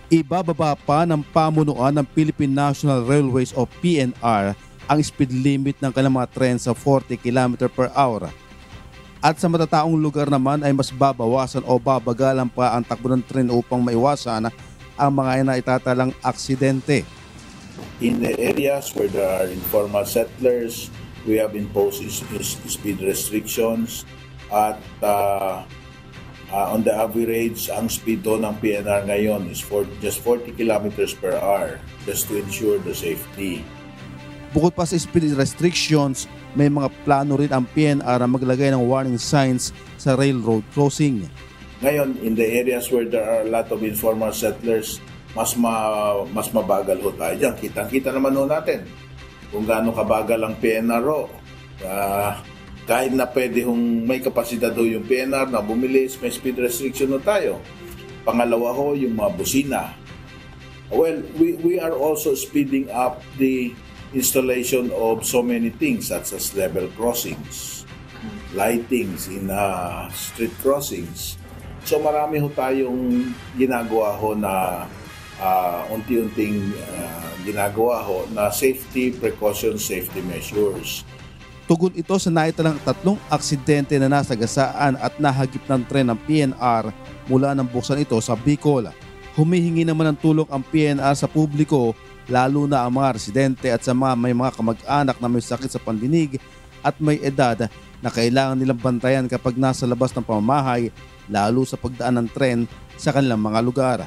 Ibababa pa ng pamunuan ng Philippine National Railways o PNR ang speed limit ng kanilang mga tren sa 40 km per hour. At sa matataong lugar naman ay mas babawasan o babagalan pa ang takbo ng tren upang maiwasan ang mga naitatalang aksidente. In the areas where there are informal settlers, we have imposed speed restrictions at on the average, ang speed doon ng PNR ngayon is just 40 kilometers per hour just to ensure the safety. Bukod pa sa speed restrictions, may mga plano rin ang PNR na maglagay ng warning signs sa railroad crossing. Ngayon, in the areas where there are a lot of informal settlers, mas mabagal ho tayo dyan. Kitang-kita naman ho natin kung gaano kabagal ang PNR ho. Kahit na pwede may kapasidad ho yung PNR na bumilis, may speed restriction ho tayo. Pangalawa ho, yung mga busina. Well, we are also speeding up the installation of so many things such as level crossings, lightings in street crossings. So marami ho tayong ginagawa ho na unti-unting ginagawa ho na safety precautions, safety measures. Tugon ito sa naitalang 3 aksidente na nasagasaan at nahagip ng tren ng PNR mula nang buksan ito sa Bicol. Humihingi naman ng tulong ang PNR sa publiko, lalo na ang mga residente at sa may mga kamag-anak na may sakit sa pandinig at may edad na kailangan nilang bantayan kapag nasa labas ng pamamahay, lalo sa pagdaan ng tren sa kanilang mga lugar.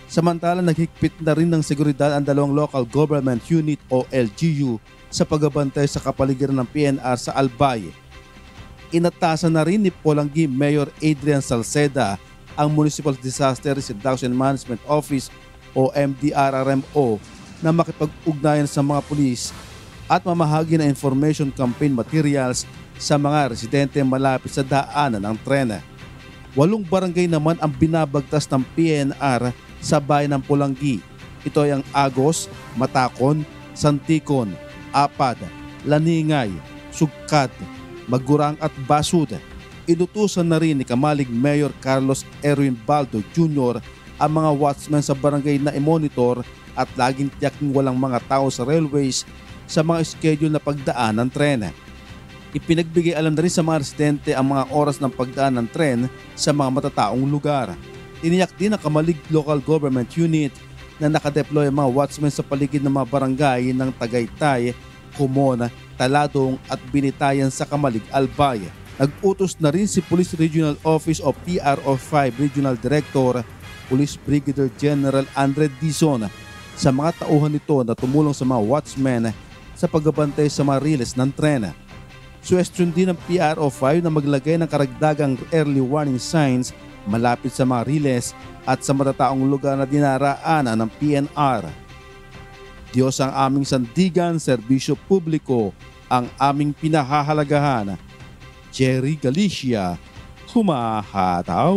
Samantala, naghigpit na rin ng seguridad ang 2 local government unit o LGU sa pagbabantay sa kapaligiran ng PNR sa Albay. Inatasan na rin ni Pulangi Mayor Adrian Salceda ang Municipal Disaster Risk Reduction Management Office o MDRRMO na makipag-ugnayan sa mga pulis at mamahagi ng information campaign materials sa mga residente malapit sa daanan ng tren. 8 barangay naman ang binabagtas ng PNR sa bayan ng Pulangi. Ito ay ang Agos, Matacon, Santikon, Apad, Laningay, Sugkat, Magurang at Basud. Inutusan na rin ni Kamalig Mayor Carlos Erwin Baldo Jr. ang mga watchmen sa barangay na i-monitor at laging tiyaking walang mga tao sa railways sa mga schedule na pagdaan ng tren. Ipinagbigay alam na rin sa mga residente ang mga oras ng pagdaan ng tren sa mga matataong lugar. Tiniyak din ng Kamalig Local Government Unit na nakadeploy ang mga watchmen sa paligid ng mga barangay ng Tagaytay, Kumon, Taladong at Binitayan sa Kamalig, Albay. Nag-utos na rin si Police Regional Office o PRO5 Regional Director, Police Brigadier General Andre Dizon sa mga tauhan nito na tumulong sa mga watchmen sa pagbabantay sa mga riles ng tren. Suwestyon din ng PRO5 na maglagay ng karagdagang early warning signs malapit sa mga riles at sa matataong lugar na dinaraanan ng PNR. Diyos ang aming sandigan, serbisyo publiko ang aming pinahahalagahan. Jerry Galicia, humahataw.